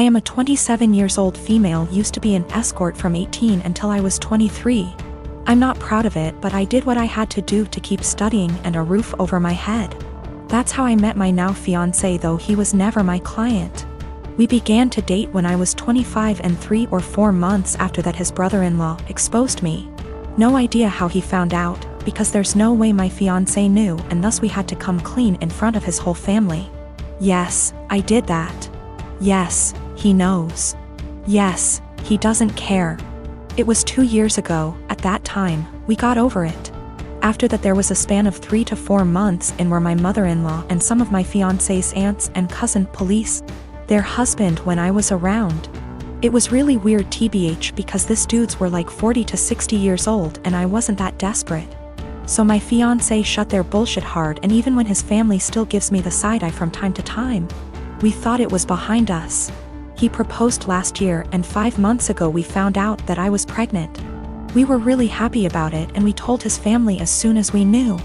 I am a 27 years old female, used to be an escort from 18 until I was 23. I'm not proud of it, but I did what I had to do to keep studying and a roof over my head. That's how I met my now fiancé, though he was never my client. We began to date when I was 25, and 3 or 4 months after that his brother-in-law exposed me. No idea how he found out, because there's no way my fiancé knew, and thus we had to come clean in front of his whole family. Yes, I did that. Yes, he knows. Yes, he doesn't care. It was 2 years ago. At that time, we got over it. After that there was a span of 3 to 4 months in where my mother-in-law and some of my fiancé's aunts and cousin police their husband when I was around. It was really weird tbh, because this dudes were like 40 to 60 years old and I wasn't that desperate. So my fiancé shut their bullshit hard, and even when his family still gives me the side eye from time to time, we thought it was behind us. He proposed last year, and 5 months ago we found out that I was pregnant. We were really happy about it, and we told his family as soon as we knew.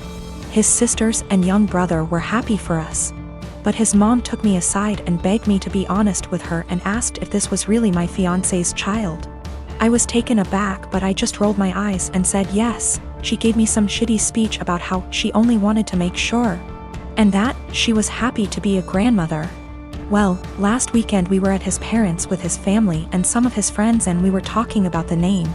His sisters and young brother were happy for us. But his mom took me aside and begged me to be honest with her and asked if this was really my fiancé's child. I was taken aback, but I just rolled my eyes and said yes. She gave me some shitty speech about how she only wanted to make sure, and that she was happy to be a grandmother. Well, last weekend we were at his parents' with his family and some of his friends, and we were talking about the name.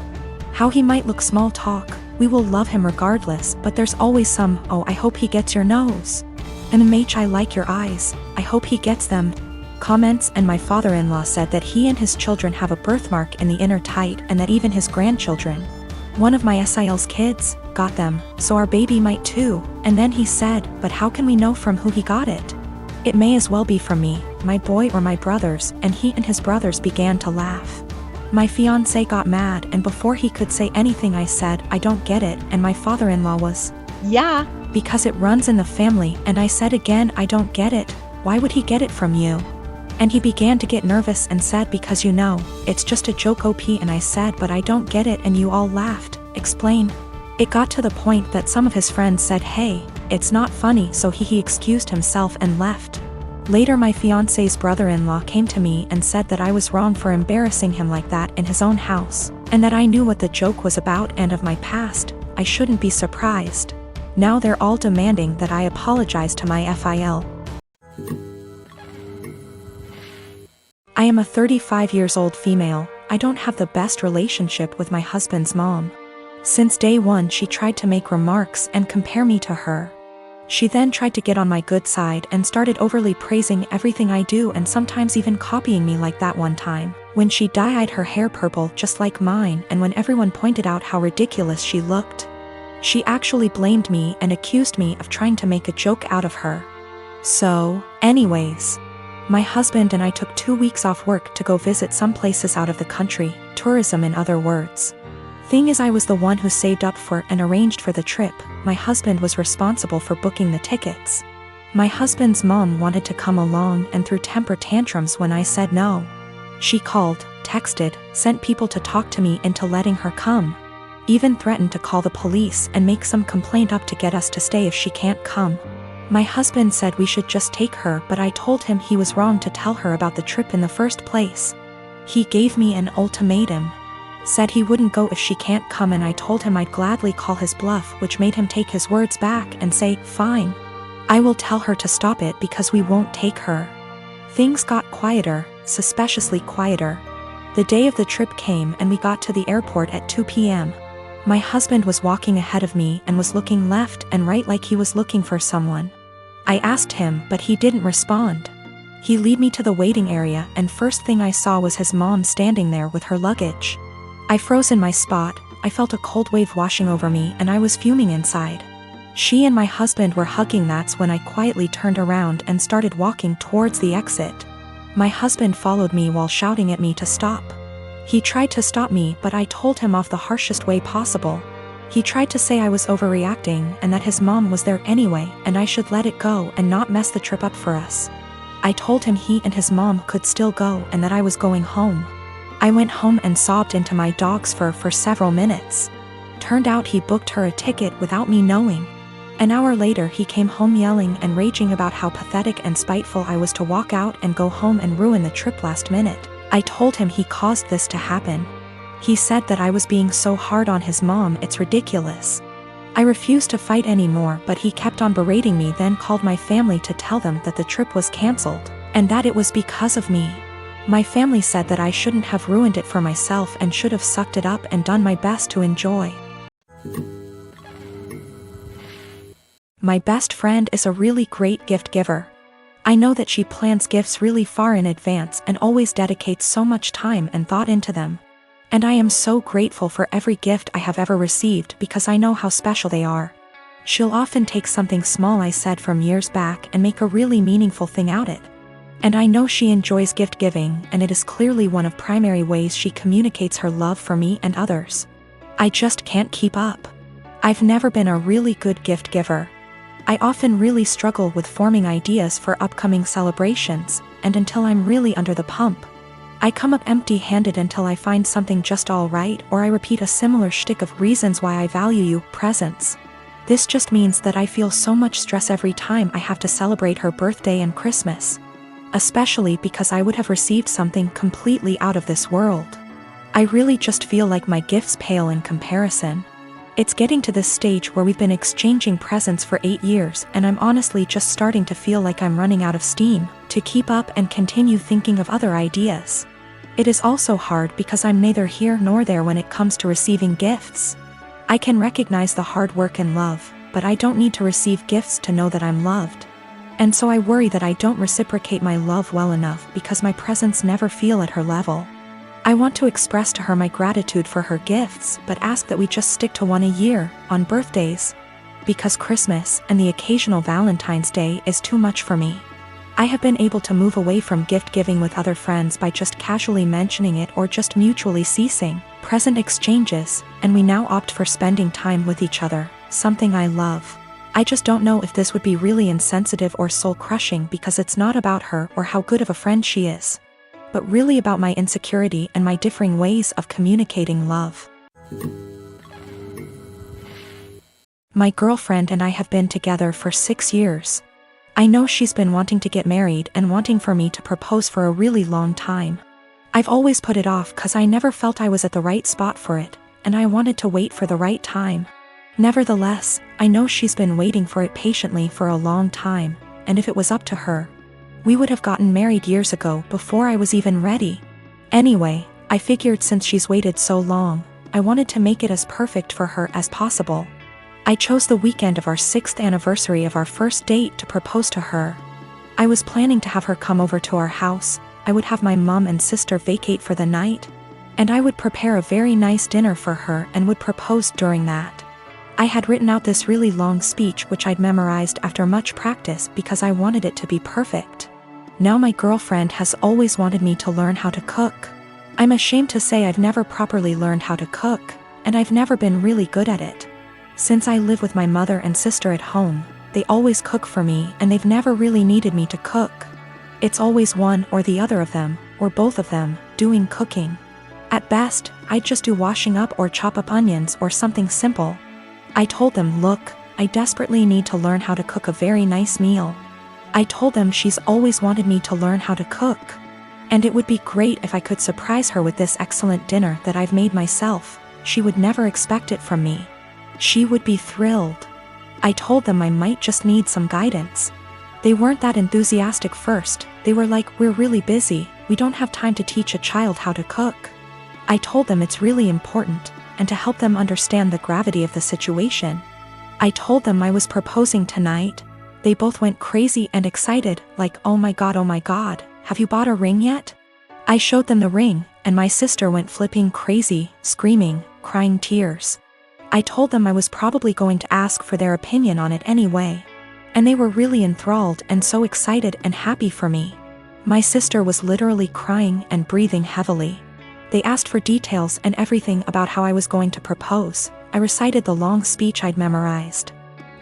How he might look, small talk. We will love him regardless, but there's always some, oh, I hope he gets your nose. MH, I like your eyes. I hope he gets them. Comments. And my father-in-law said that he and his children have a birthmark in the inner tight, and that even his grandchildren, one of my SIL's kids, got them, so our baby might too. And then he said, but how can we know from who he got it? It may as well be from me, my boy, or my brothers. And he and his brothers began to laugh. My fiancé got mad, and before he could say anything I said, I don't get it, and my father-in-law was, yeah, because it runs in the family. And I said again, I don't get it. Why would he get it from you? And he began to get nervous and said, because you know, it's just a joke OP. And I said, but I don't get it, and you all laughed. Explain. It got to the point that some of his friends said, hey, it's not funny, so he excused himself and left. Later my fiancé's brother-in-law came to me and said that I was wrong for embarrassing him like that in his own house, and that I knew what the joke was about and of my past. I shouldn't be surprised. Now they're all demanding that I apologize to my FIL. I am a 35 years old female. I don't have the best relationship with my husband's mom. Since day one she tried to make remarks and compare me to her. She then tried to get on my good side and started overly praising everything I do, and sometimes even copying me, like that one time when she dyed her hair purple just like mine, and when everyone pointed out how ridiculous she looked, she actually blamed me and accused me of trying to make a joke out of her. So, anyways, my husband and I took 2 weeks off work to go visit some places out of the country, tourism in other words. Thing is, I was the one who saved up for and arranged for the trip. My husband was responsible for booking the tickets. My husband's mom wanted to come along and threw temper tantrums when I said no. She called, texted, sent people to talk to me into letting her come. Even threatened to call the police and make some complaint up to get us to stay if she can't come. My husband said we should just take her, but I told him he was wrong to tell her about the trip in the first place. He gave me an ultimatum. Said he wouldn't go if she can't come, and I told him I'd gladly call his bluff, which made him take his words back and say, fine. I will tell her to stop it because we won't take her. Things got quieter, suspiciously quieter. The day of the trip came and we got to the airport at 2 p.m. My husband was walking ahead of me and was looking left and right like he was looking for someone. I asked him, but he didn't respond. He led me to the waiting area, and first thing I saw was his mom standing there with her luggage. I froze in my spot. I felt a cold wave washing over me, and I was fuming inside. She and my husband were hugging. That's when I quietly turned around and started walking towards the exit. My husband followed me while shouting at me to stop. He tried to stop me, but I told him off the harshest way possible. He tried to say I was overreacting and that his mom was there anyway, and I should let it go and not mess the trip up for us. I told him he and his mom could still go and that I was going home. I went home and sobbed into my dog's fur for several minutes. Turned out he booked her a ticket without me knowing. An hour later he came home yelling and raging about how pathetic and spiteful I was to walk out and go home and ruin the trip last minute. I told him he caused this to happen. He said that I was being so hard on his mom, it's ridiculous. I refused to fight anymore, but he kept on berating me, then called my family to tell them that the trip was cancelled, and that it was because of me. My family said that I shouldn't have ruined it for myself and should have sucked it up and done my best to enjoy. My best friend is a really great gift giver. I know that she plans gifts really far in advance and always dedicates so much time and thought into them. And I am so grateful for every gift I have ever received because I know how special they are. She'll often take something small I said from years back and make a really meaningful thing out of it. And I know she enjoys gift giving, and it is clearly one of primary ways she communicates her love for me and others. I just can't keep up. I've never been a really good gift giver. I often really struggle with forming ideas for upcoming celebrations, and until I'm really under the pump, I come up empty-handed until I find something just all right, or I repeat a similar shtick of reasons why I value you, presents. This just means that I feel so much stress every time I have to celebrate her birthday and Christmas. Especially because I would have received something completely out of this world. I really just feel like my gifts pale in comparison. It's getting to this stage where we've been exchanging presents for 8 years, and I'm honestly just starting to feel like I'm running out of steam to keep up and continue thinking of other ideas. It is also hard because I'm neither here nor there when it comes to receiving gifts. I can recognize the hard work and love, but I don't need to receive gifts to know that I'm loved. And so I worry that I don't reciprocate my love well enough because my presents never feel at her level. I want to express to her my gratitude for her gifts, but ask that we just stick to one a year, on birthdays. Because Christmas and the occasional Valentine's Day is too much for me. I have been able to move away from gift giving with other friends by just casually mentioning it or just mutually ceasing present exchanges, and we now opt for spending time with each other, something I love. I just don't know if this would be really insensitive or soul-crushing because it's not about her or how good of a friend she is, but really about my insecurity and my differing ways of communicating love. My girlfriend and I have been together for 6 years. I know she's been wanting to get married and wanting for me to propose for a really long time. I've always put it off because I never felt I was at the right spot for it, and I wanted to wait for the right time. Nevertheless, I know she's been waiting for it patiently for a long time, and if it was up to her, we would have gotten married years ago before I was even ready. Anyway, I figured since she's waited so long, I wanted to make it as perfect for her as possible. I chose the weekend of our 6th anniversary of our first date to propose to her. I was planning to have her come over to our house, I would have my mom and sister vacate for the night, and I would prepare a very nice dinner for her and would propose during that. I had written out this really long speech which I'd memorized after much practice because I wanted it to be perfect. Now my girlfriend has always wanted me to learn how to cook. I'm ashamed to say I've never properly learned how to cook, and I've never been really good at it. Since I live with my mother and sister at home, they always cook for me and they've never really needed me to cook. It's always one or the other of them, or both of them, doing cooking. At best, I'd just do washing up or chop up onions or something simple. I told them, look, I desperately need to learn how to cook a very nice meal. I told them she's always wanted me to learn how to cook. And it would be great if I could surprise her with this excellent dinner that I've made myself. She would never expect it from me. She would be thrilled. I told them I might just need some guidance. They weren't that enthusiastic first. They were like, we're really busy, we don't have time to teach a child how to cook. I told them it's really important, and to help them understand the gravity of the situation. I told them I was proposing tonight. They both went crazy and excited, like, oh my god, have you bought a ring yet? I showed them the ring, and my sister went flipping crazy, screaming, crying tears. I told them I was probably going to ask for their opinion on it anyway. And they were really enthralled and so excited and happy for me. My sister was literally crying and breathing heavily. They asked for details and everything about how I was going to propose. I recited the long speech I'd memorized.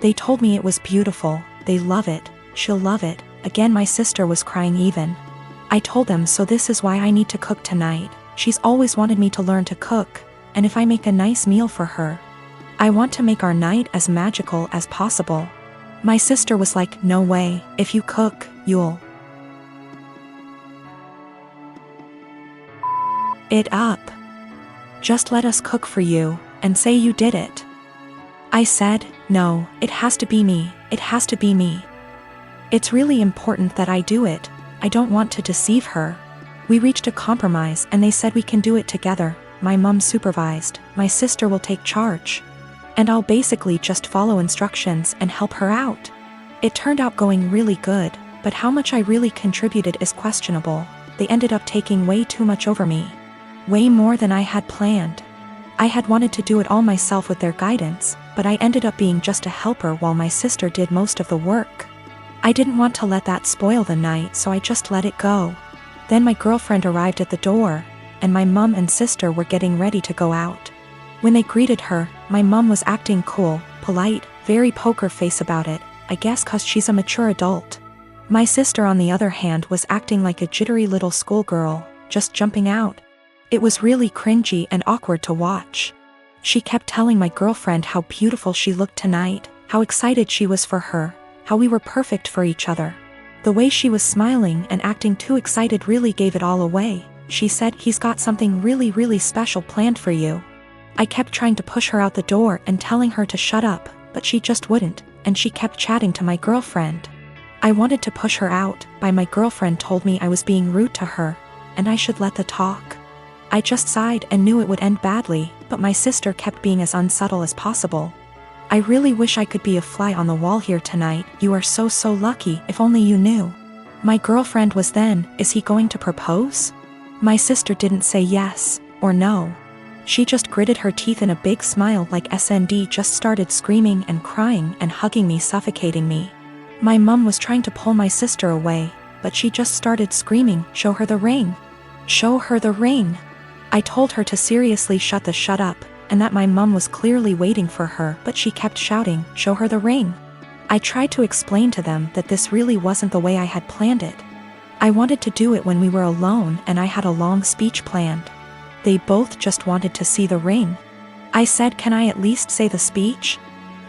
They told me it was beautiful, they love it, she'll love it. Again, my sister was crying even. I told them, so this is why I need to cook tonight. She's always wanted me to learn to cook, and if I make a nice meal for her, I want to make our night as magical as possible. My sister was like, no way, if you cook, you'll. it up. Just let us cook for you, and say you did it. I said, no, it has to be me, it has to be me. It's really important that I do it, I don't want to deceive her. We reached a compromise and they said we can do it together. My mom supervised, my sister will take charge. And I'll basically just follow instructions and help her out. It turned out going really good, but how much I really contributed is questionable. They ended up taking way too much over me. Way more than I had planned. I had wanted to do it all myself with their guidance, but I ended up being just a helper while my sister did most of the work. I didn't want to let that spoil the night, so I just let it go. Then my girlfriend arrived at the door, and my mom and sister were getting ready to go out. When they greeted her, my mom was acting cool, polite, very poker face about it, I guess 'cause she's a mature adult. My sister on the other hand was acting like a jittery little schoolgirl, just jumping out. It was really cringy and awkward to watch. She kept telling my girlfriend how beautiful she looked tonight, how excited she was for her, how we were perfect for each other. The way she was smiling and acting too excited really gave it all away. She said, he's got something really special planned for you. I kept trying to push her out the door and telling her to shut up, but she just wouldn't, and she kept chatting to my girlfriend. I wanted to push her out, but my girlfriend told me I was being rude to her, and I should let the talk. I just sighed and knew it would end badly, but my sister kept being as unsubtle as possible. I really wish I could be a fly on the wall here tonight, you are so lucky, if only you knew. My girlfriend was then, is he going to propose? My sister didn't say yes, or no. She just gritted her teeth in a big smile like SND just started screaming and crying and hugging me, suffocating me. My mom was trying to pull my sister away, but she just started screaming, show her the ring. Show her the ring. I told her to seriously shut up, and that my mom was clearly waiting for her, but she kept shouting, show her the ring. I tried to explain to them that this really wasn't the way I had planned it. I wanted to do it when we were alone and I had a long speech planned. They both just wanted to see the ring. I said, can I at least say the speech?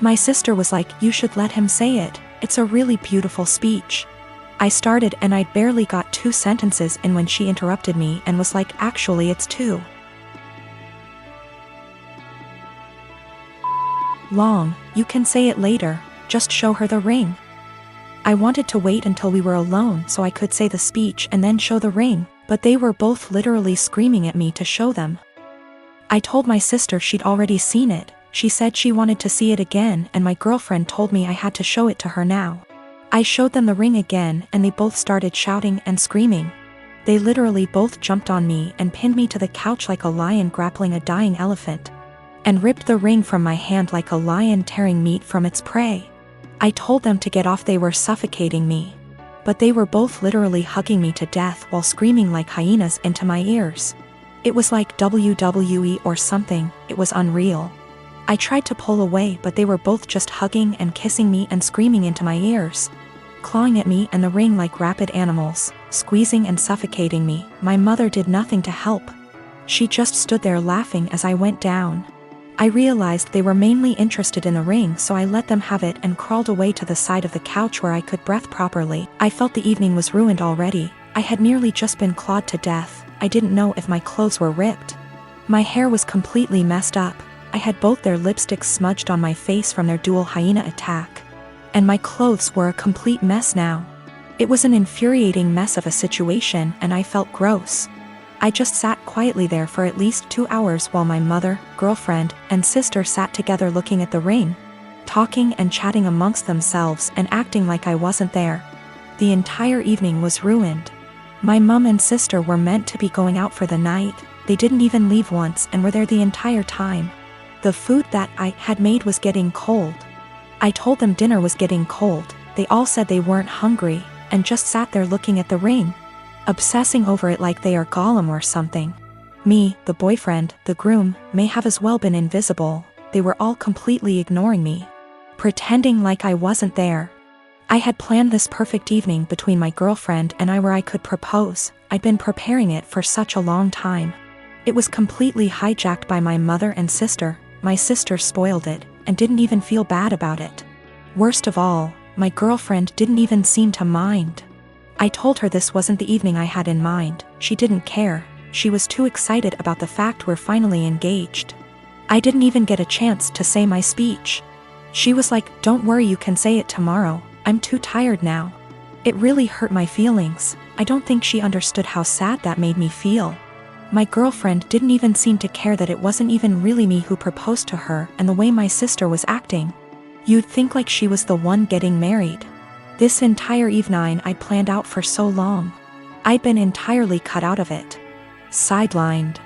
My sister was like, you should let him say it, it's a really beautiful speech. I started and I'd barely got 2 sentences in when she interrupted me and was like, actually it's 2. Long, you can say it later, just show her the ring. I wanted to wait until we were alone so I could say the speech and then show the ring, but they were both literally screaming at me to show them. I told my sister she'd already seen it, she said she wanted to see it again, and my girlfriend told me I had to show it to her now. I showed them the ring again and they both started shouting and screaming. They literally both jumped on me and pinned me to the couch like a lion grappling a dying elephant, and ripped the ring from my hand like a lion tearing meat from its prey. I told them to get off, they were suffocating me. But they were both literally hugging me to death while screaming like hyenas into my ears. It was like WWE or something, it was unreal. I tried to pull away but they were both just hugging and kissing me and screaming into my ears. Clawing at me and the ring like rabid animals, squeezing and suffocating me. My mother did nothing to help. She just stood there laughing as I went down. I realized they were mainly interested in the ring, so I let them have it and crawled away to the side of the couch where I could breathe properly. I felt the evening was ruined already. I had nearly just been clawed to death. I didn't know if my clothes were ripped. My hair was completely messed up. I had both their lipsticks smudged on my face from their dual hyena attack. And my clothes were a complete mess now. It was an infuriating mess of a situation and I felt gross. I just sat quietly there for at least 2 hours while my mother, girlfriend, and sister sat together looking at the ring, talking and chatting amongst themselves and acting like I wasn't there. The entire evening was ruined. My mom and sister were meant to be going out for the night. They didn't even leave once and were there the entire time. The food that I had made was getting cold. I told them dinner was getting cold. They all said they weren't hungry and just sat there looking at the ring, obsessing over it like they are Gollum or something. Me, the boyfriend, the groom, may have as well been invisible. They were all completely ignoring me, pretending like I wasn't there. I had planned this perfect evening between my girlfriend and I where I could propose. I'd been preparing it for such a long time. It was completely hijacked by my mother and sister. My sister spoiled it and didn't even feel bad about it. Worst of all, my girlfriend didn't even seem to mind. I told her this wasn't the evening I had in mind. She didn't care. She was too excited about the fact we're finally engaged. I didn't even get a chance to say my speech. She was like, "Don't worry, you can say it tomorrow. I'm too tired now." It really hurt my feelings. I don't think she understood how sad that made me feel. My girlfriend didn't even seem to care that it wasn't even really me who proposed to her, and the way my sister was acting. You'd think like she was the one getting married. This entire evening I'd planned out for so long. I'd been entirely cut out of it. Sidelined.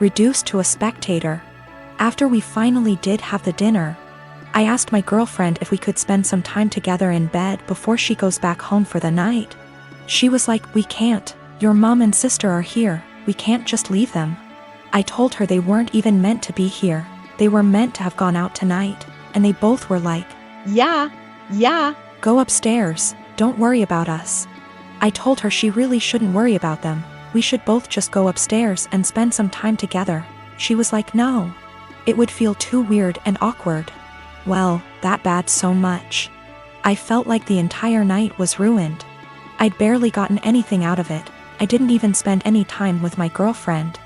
Reduced to a spectator. After we finally did have the dinner, I asked my girlfriend if we could spend some time together in bed before she goes back home for the night. She was like, "We can't. Your mom and sister are here. We can't just leave them." I told her they weren't even meant to be here. They were meant to have gone out tonight, and they both were like, "Yeah. Go upstairs. Don't worry about us." I told her she really shouldn't worry about them. We should both just go upstairs and spend some time together. She was like, "No. It would feel too weird and awkward." Well, that bad so much. I felt like the entire night was ruined. I'd barely gotten anything out of it. I didn't even spend any time with my girlfriend.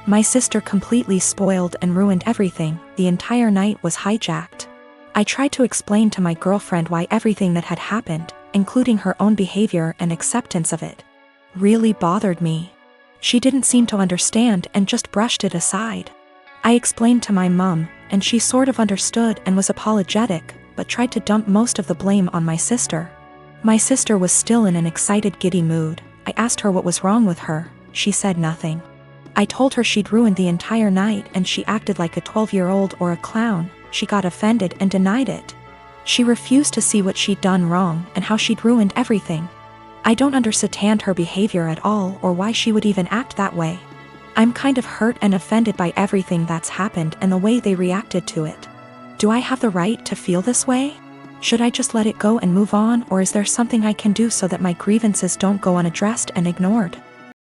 My sister completely spoiled and ruined everything. The entire night was hijacked. I tried to explain to my girlfriend why everything that had happened, including her own behavior and acceptance of it, really bothered me. She didn't seem to understand and just brushed it aside. I explained to my mom, and she sort of understood and was apologetic, but tried to dump most of the blame on my sister. My sister was still in an excited, giddy mood. I asked her what was wrong with her. She said nothing. I told her she'd ruined the entire night, and she acted like a 12-year-old or a clown. She got offended and denied it. She refused to see what she'd done wrong and how she'd ruined everything. I don't understand her behavior at all or why she would even act that way. I'm kind of hurt and offended by everything that's happened and the way they reacted to it. Do I have the right to feel this way? Should I just let it go and move on, or is there something I can do so that my grievances don't go unaddressed and ignored?